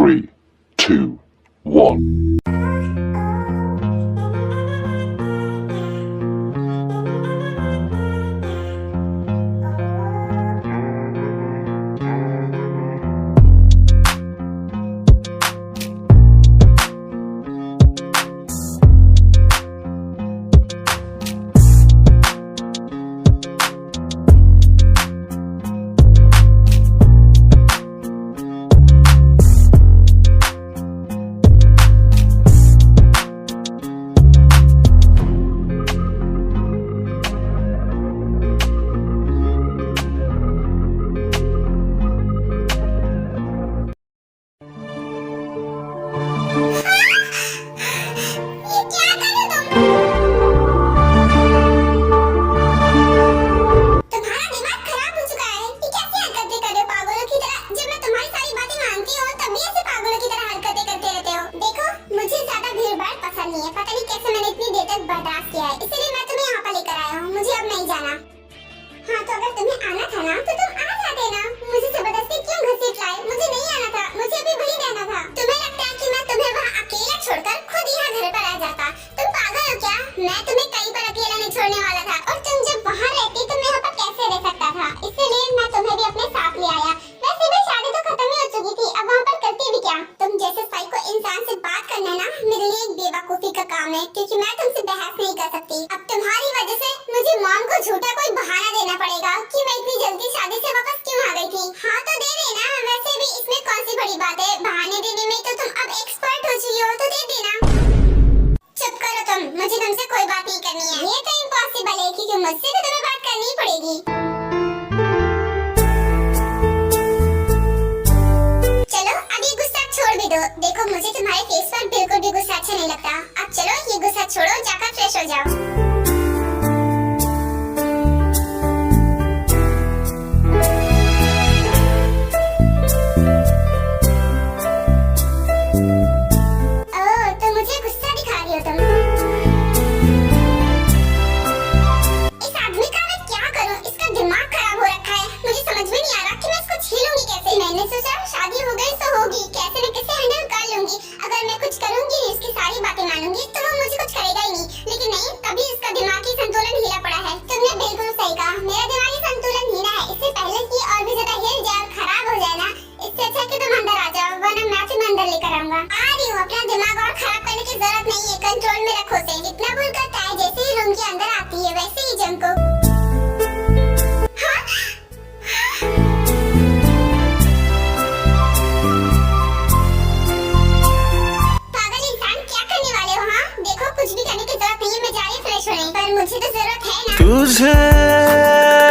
3, 2, 1. क्योंकि मैं तुमसे बहस नहीं कर सकती। अब तुम्हारी वजह से मुझे मॉम को झूठा कोई बहाना देना पड़ेगा कि मैं इतनी जल्दी शादी से वापस क्यों आ गई थी। हाँ तो दे देना, वैसे भी इसमें कौन सी बड़ी बात है, बहाने देने में तो तुम अब एक्सपर्ट हो चुकी हो, तो दे देना। चुप करो तुम, मुझे तुमसे कोई बात नहीं करनी है। ये तो इम्पॉसिबल है क्योंकि मुझसे तो तुम्हें बात करनी ही पड़ेगी। चलो अब ये गुस्सा छोड़ भी दो। देखो मुझे तुम्हारे फेस पर बिल्कुल भी गुस्सा अच्छा नहीं लगता। अब चलो ये गुस्सा छोड़ो, जाकर फ्रेश हो जाओ। तुझे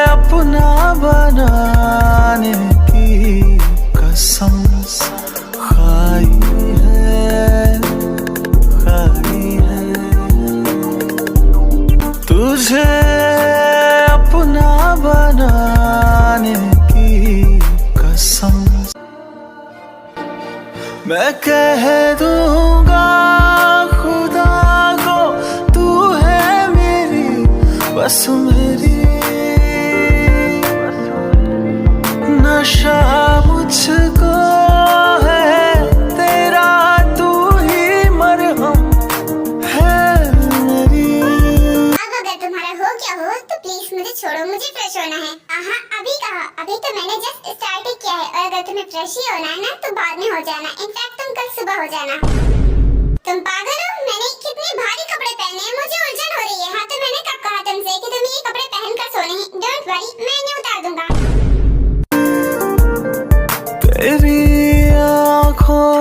अपना बनाने की कसम खाई है, खाई है। तुझे अपना बनाने की कसम मैं कह दूंगा खुदा को, तू है मेरी बस मेरी। नशा मुझको है तेरा, तू ही मरहम है मेरी। अब अगर तुम्हारा हो क्या हो तो प्लीज मुझे छोड़ो, मुझे फ्रेश होना है। अभी कहा, अभी तो मैंने जस्ट स्टार्ट ही किया है। और अगर तुम्हें फ्रेश ही होना है ना तो बाद में हो जाना। इनफैक्ट तुम कल सुबह हो जाना। तुम पागल हो? मैंने कितने भारी कपड़े पहने हैं, मुझे उलझन हो रही है। हाँ तो मैंने कब कहा तुमसे कि तुम्हें ये कपड़े पहनकर सोने हैं। डोंट वरी, मैं इन्हें उतार दूंगा। तेरी आँखों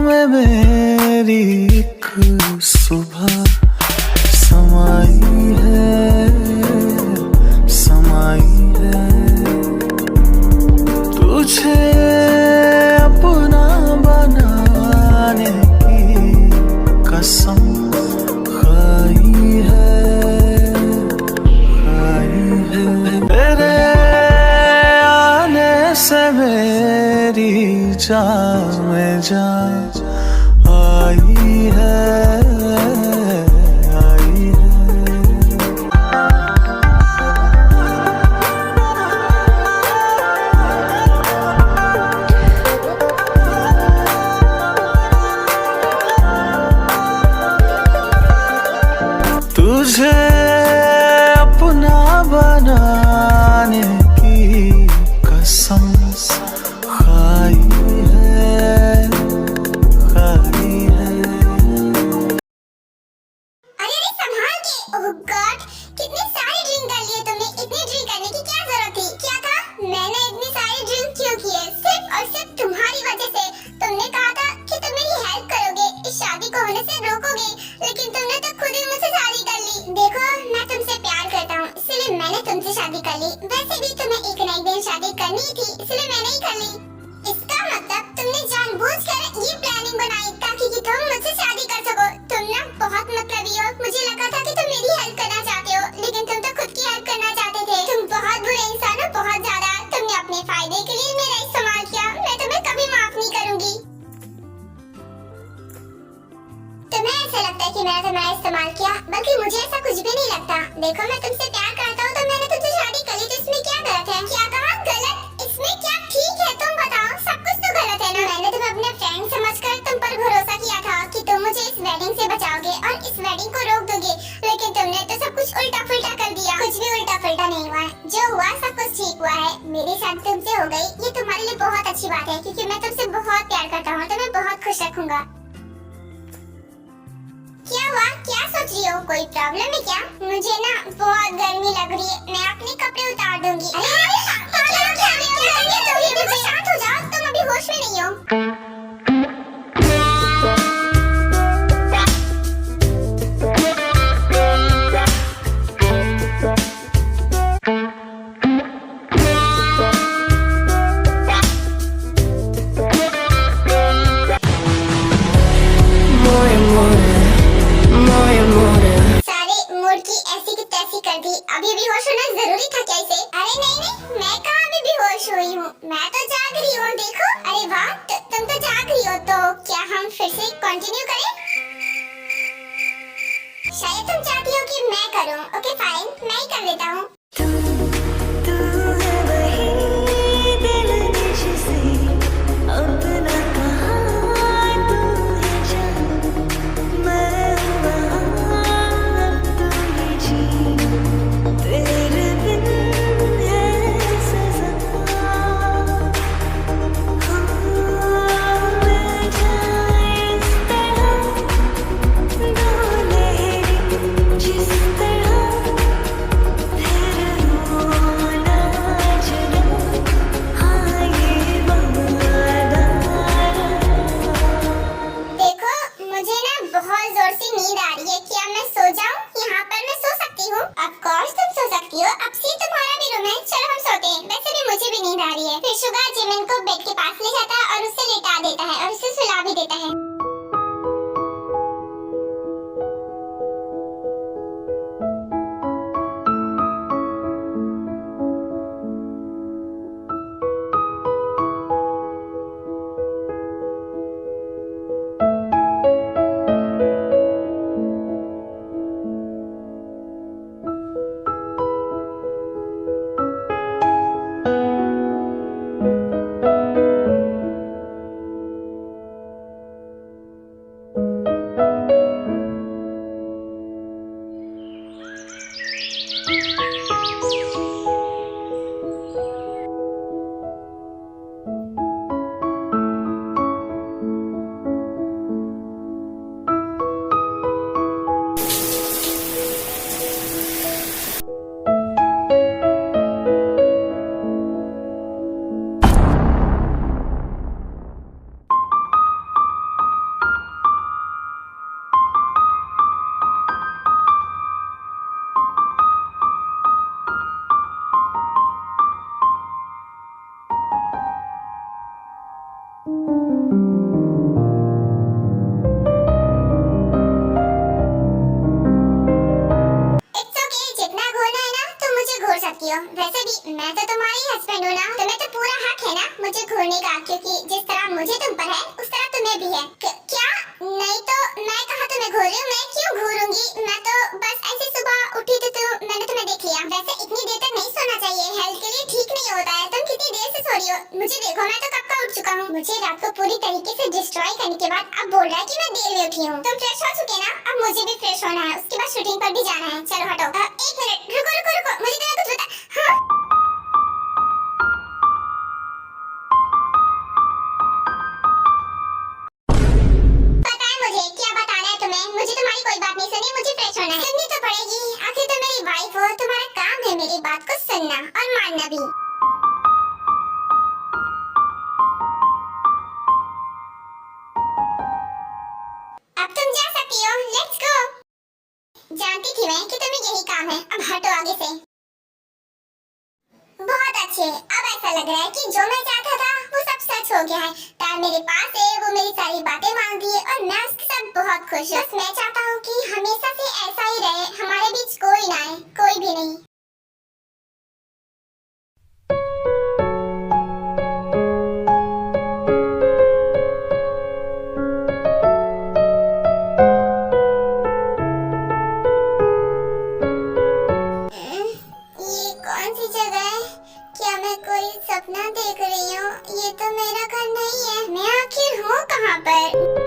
में मेरी एक सुबह समाई है, समाई है। तुझे अपना बनाने की कसम खाई है, खाई है। तेरे आने से मेरी जान में जान आई है, आई है। तुम्हें ऐसा लगता है कि मैंने तुम्हारा इस्तेमाल किया, बल्कि मुझे ऐसा कुछ भी नहीं लगता। देखो मैं तुमसे प्यार करता हूँ तो मैंने तुमसे शादी कर ली, तो इसमें क्या गलत है? क्या कहा गलत? इसमें क्या ठीक है? तुम बताओ, सब कुछ तो गलत है ना। मैंने तुम्हें अपने फ्रेंड समझकर तुम पर भरोसा किया था कि तुम मुझे इस वेडिंग से बचाओगे और इस वेडिंग को रोक दोगे, लेकिन तुमने तो सब कुछ उल्टा पुल्टा कर दिया। कुछ भी उल्टा पुल्टा नहीं हुआ है, जो हुआ सब कुछ ठीक हुआ है। मेरी शादी तुमसे हो गई, ये तुम्हारे लिए बहुत अच्छी बात है, क्योंकि मैं तुमसे बहुत प्यार करता हूँ, तुम्हें बहुत खुश रखूंगा। क्या हुआ? क्या सोच रही हो? कोई प्रॉब्लम है क्या? मुझे ना बहुत गर्मी लग रही है, मैं अपने कपड़े उतार दूंगी। शांत हो जाओ, तुम अभी होश में नहीं हो। कर दी, अभी भी होश होना जरूरी था क्या इसे? अरे नहीं नहीं, मैं कहाँ अभी भी होश हुई हूँ, मैं तो जाग रही हूँ। देखो, अरे वाह, तुम तो जाग रही हो, तो क्या हम फिर से कंटिन्यू करें? शायद तुम चाहती हो कि मैं करूँ। ओके फाइन, मैं ही कर लेता हूँ। फिर शुगा जिमिन को बेड के पास ले जाता है और उसे लेटा देता है और उसे सुला भी देता है। वैसे भी मैं तो तुम्हारी हस्बैंड हूँ ना, तुम्हें तो पूरा हक है ना मुझे घूरने का, क्योंकि जिस तरह मुझे तुम पर है उस तरह तुम्हें भी है। क्या? नहीं तो मैं कहाँ तुम्हें घूर रही हूँ? मैं क्यों घूरूंगी? मैं तो बस ऐसे सुबह उठी तो मैंने तुम्हें देख लिया। वैसे इतनी देर तक नहीं सोना चाहिए, हेल्थ के लिए ठीक नहीं होता है। तुम कितनी देर से सो रही हो? मुझे देखो, मैं तो कब का उठ चुका हूँ। मुझे रात को पूरी तरीके से डिस्ट्रॉय करने के बाद अब बोल रहा है कि मैं देर में उठी हूँ। तुम फ्रेश हो चुके ना? अब मुझे भी फ्रेश होना है, उसके बाद शूटिंग पर भी जाना है। चलो हटो। एक मिनट रुको रुको रुको, मुझे तुम्हें कुछ बता। हाँ? मुझे तुम्हारी कोई बात नहीं सुनी, मुझे फ्रेश होना है। सुननी तो पड़ेगी, आखिर तुम मेरी वाइफ हो, तुम्हारा काम है मेरी बात को सुनना और मानना भी। अब तुम जा सकती हो, लेट्स गो। जानती थी मैं कि तुम्हें यही काम है, अब हटो आगे से। बहुत अच्छे, अब ऐसा लग रहा है कि जो मैं चाहता था वो सब सच हो गया है। तार मेरे पास है, वो मेरी सारी बातें मान रही है और मैं उसके साथ बहुत खुश हूँ। बस मैं चाहता हूँ कि हमेशा से ऐसा ही रहे, हमारे बीच कोई ना आए, कोई भी नहीं। पर।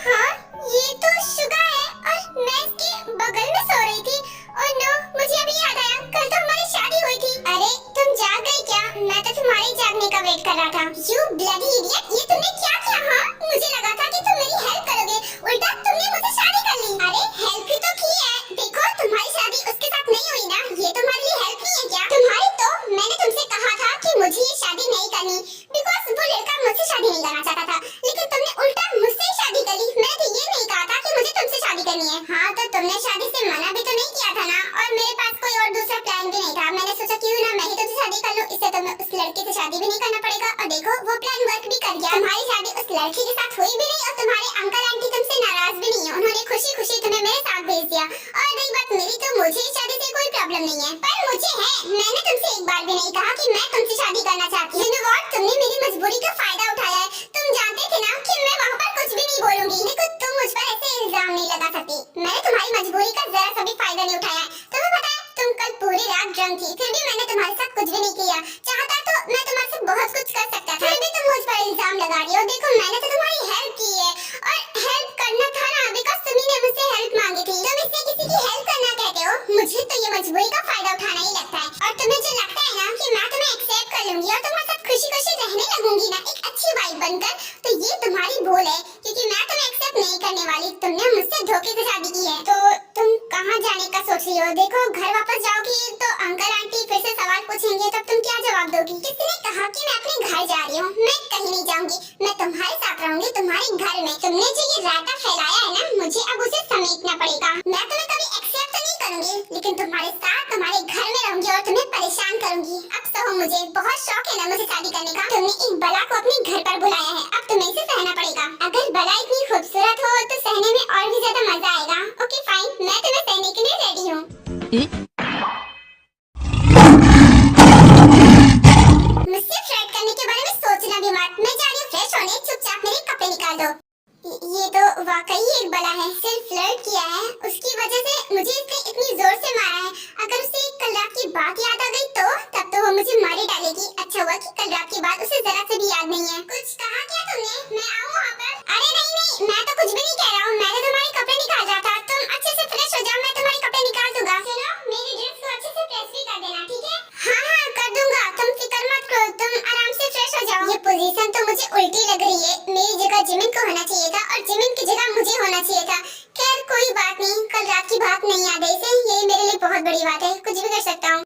हाँ, ये तो शुगा है और मैं इसके बगल में सो रही थी। और नो, मुझे अभी याद आया, कल तो हमारी शादी हुई थी। अरे तुम जाग गई क्या? मैं तो तुम्हारे जागने का वेट कर रहा था। यू ब्लडी इडियट, ये तुमने क्या किया? हाँ, मुझे लगा था कि तुम मेरी हेल्प करोगे, उल्टा तुमने मुझसे शादी कर ली। अरे हेल्प ही तो की है। देखो, तुम्हारी शादी उसके साथ नहीं हुई ना, ये तुम्हारे लिए हेल्प नहीं है क्या? तुम्हारी तो मैंने तुमसे कहा था कि मुझे ये शादी नहीं करनी, बिकॉज वो लड़का मुझसे शादी नहीं करना चाहता था, लेकिन तुमने उल्टा मुझसे ही शादी कर ली। मैंने तो ये नहीं कहा था कि मुझे तुमसे शादी करनी है। हाँ, तो तुमने शादी से मना भी तो नहीं किया था ना, और मेरे पास कोई और दूसरा प्लान भी नहीं था। मैंने सोचा क्यों ना मैं ही तुमसे शादी कर लूं, इससे तुम्हें उस लड़के से शादी भी नहीं करना पड़ेगा। और देखो, वो प्लान वर्क भी कर गया। तुम्हारी शादी उस लड़के के साथ हुई भी नहीं, और तुम्हारे अंकल आंटी तुमसे नाराज भी नहीं है। उन्होंने खुशी खुशी तुम्हें मेरे साथ भेज दिया। और रही बात मेरी, तो मुझे इस शादी से कोई प्रॉब्लम नहीं है, पर मुझे है। मैंने तुमसे एक बार भी नहीं कहा कि मैं तुमसे शादी करना चाहती हूँ। You know what? तुमने मेरी मजबूरी का फायदा उठाया है। तुम जानते थे ना कि मैं वहाँ पर कुछ भी नहीं बोलूंगी। देखो, तुम मुझ पर ऐसे इल्जाम नहीं लगा सकती। मैंने तुम्हारी मजबूरी का जरा सा भी फायदा नहीं उठाया है। तुम्हें पता है, तुम कल पूरी रात ड्रंक थी, फिर भी मैंने तुम्हारे साथ कुछ भी नहीं किया। चाहता तो मैं तुम्हारे से बहुत कुछ कर सकता था, फिर भी तुम मुझ पर इल्जाम लगा रही हो। देखो, मैंने तो तुम्हारी हेल्प की है, और हेल्प करना था ना, बिकॉज तुम्ही ने मुझसे हेल्प मांगी थी। तुम इससे किसी की हेल्प करना कहते हो? मुझे तो ये मजबूरी का फायदा उठाना ही लगता है। और तुम्हें जो लगता है ना कि मैं तुम्हें एक्सेप्ट कर लूंगी और तुम्हारे साथ खुशी खुशी रहने लगूंगी ना, एक अच्छी वाइफ बनकर, तो ये तुम्हारी भूल है, क्योंकि मैं तुम्हें एक्सेप्ट नहीं करने वाली। तुमने मुझसे धोखे से शादी की है, तो तुम कहाँ जाने का सोच रही हो? देखो, घर वापस जाओगी तो अंकल आंटी फिर से सवाल पूछेंगे, तब तुम क्या जवाब दोगी? किसने कहा कि मैं अपने घर जा रही हूँ? मैं कहीं नहीं जाऊंगी, मैं तुम्हारे साथ रहूंगी, तुम्हारे घर में। तुमने जो ये रायता फैलाया है ना, मुझे अब उसे समेटना पड़ेगा। मैं तुम्हें कभी एक्सेप्ट तो नहीं करूंगी, लेकिन तुम्हारे साथ तुम्हारे घर में रहूंगी और तुम्हें परेशान करूंगी। अब सहो, मुझे बहुत शौक है ना मुझे शादी करने का। तुमने एक बला को अपने घर पर बुलाया है, अब तुम्हें इसे सहना पड़ेगा। अगर बला इतनी खूबसूरत हो तो सहने में और भी ज्यादा मजा आएगा। ओके फाइन, मैं तुम्हें सहने के लिए रेडी हूँ। मुझसे फ्लर्ट करने के बारे में सोचना भी मत। मैं जा रही हूँ फ्रेश होने, चुपचाप मेरे कपड़े निकाल दो। ये तो वाकई एक बला है, सिर्फ फ्लर्ट किया है, उसकी वजह से मुझे इसने इतनी जोर से मारा है। अगर उसे कल रात की बात याद आ गई तो तब तो वो मुझे मार ही डालेगी। अच्छा हुआ कि कल रात की बात उसे जरा से भी याद नहीं है। कुछ कहा क्या तुमने? मैं आऊँ वहाँ पर? अरे नहीं, मैं तो कुछ भी नहीं कह रहा हूँ। मैंने तुम्हारे कपड़े निकाल रहा था। तुम अच्छे से फ्रेश हो जाओ, मैं तुम्हारे कपड़े निकाल दूंगा। सुनो, मेरी ड्रेस को अच्छे से प्रेस भी कर देना, ठीक है? हाँ, कर दूंगा, तुम फिक्र मत करो, तुम आराम से फ्रेश हो जाओ। ये पोजीशन तो मुझे उल्टी लग रही है। मेरी जगह जिमिन को होना चाहिए था, और जिमिन की जगह मुझे होना चाहिए था। खैर कोई बात नहीं, कल रात की बात नहीं याद है इसे, ये मेरे लिए बहुत बड़ी बात है, कुछ भी कर सकता हूँ।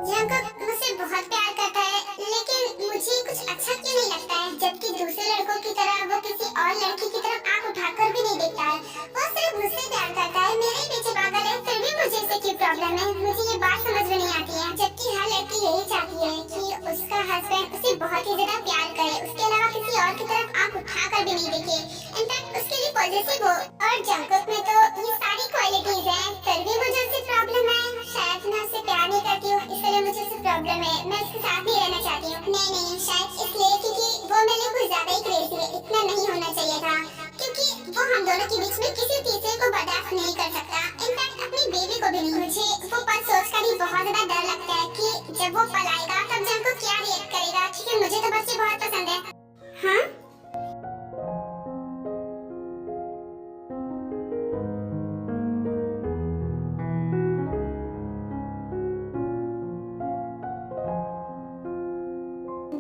जंकुक मुझसे बहुत प्यार करता है, लेकिन मुझे कुछ अच्छा क्यों नहीं लगता है, जबकि दूसरे लड़कों की तरह वो किसी और लड़की की तरफ आंख उठाकर भी नहीं देखता है। वो सिर्फ मुझसे प्यार करता है, मेरे पीछे पागल है, फिर भी मुझे इससे क्यों प्रॉब्लम है? मुझे ये बात समझ में नहीं आती है, जबकि हर लड़की यही चाहती है कि उसका हस्बैंड उसे बहुत ही ज्यादा प्यार करे, उसके अलावा किसी और की तरफ आंख उठाकर भी नहीं देखे। इनफैक्ट उसके लिए पॉजिटिव हो। और जंकुक में तो ये सारी क्वालिटीज हैं, फिर भी मुझे उससे प्रॉब्लम है। शायद मैं उससे प्यार नहीं करती हूँ, इसलिए मुझे उससे प्रॉब्लम है। मैं उसके साथ नहीं रहना चाहती हूँ। नहीं, शायद इसलिए क्योंकि वो मेरे लिए कुछ ज्यादा ही क्रेजी है। इतना नहीं होना चाहिए था, क्योंकि वो हम दोनों के बीच में किसी तीसरे को बर्दाश्त नहीं कर सकता, इनफैक्ट अपनी बेबी को भी नहीं। मुझे वो पल सोचकर ही बहुत ज्यादा डर लगता है कि जब वो पल आएगा तब जंकुक क्या रिएक्ट करेगा, क्योंकि मुझे तो बच्चे बहुत पसंद है। हाँ,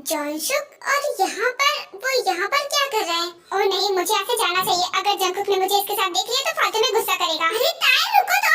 जॉनशुक, और वो यहाँ पर क्या कर रहे हैं? ओह नहीं, मुझे ऐसे जाना चाहिए। अगर जंकुक ने मुझे इसके साथ देख लिया तो फालतू में गुस्सा करेगा। अरे ताए रुको तो।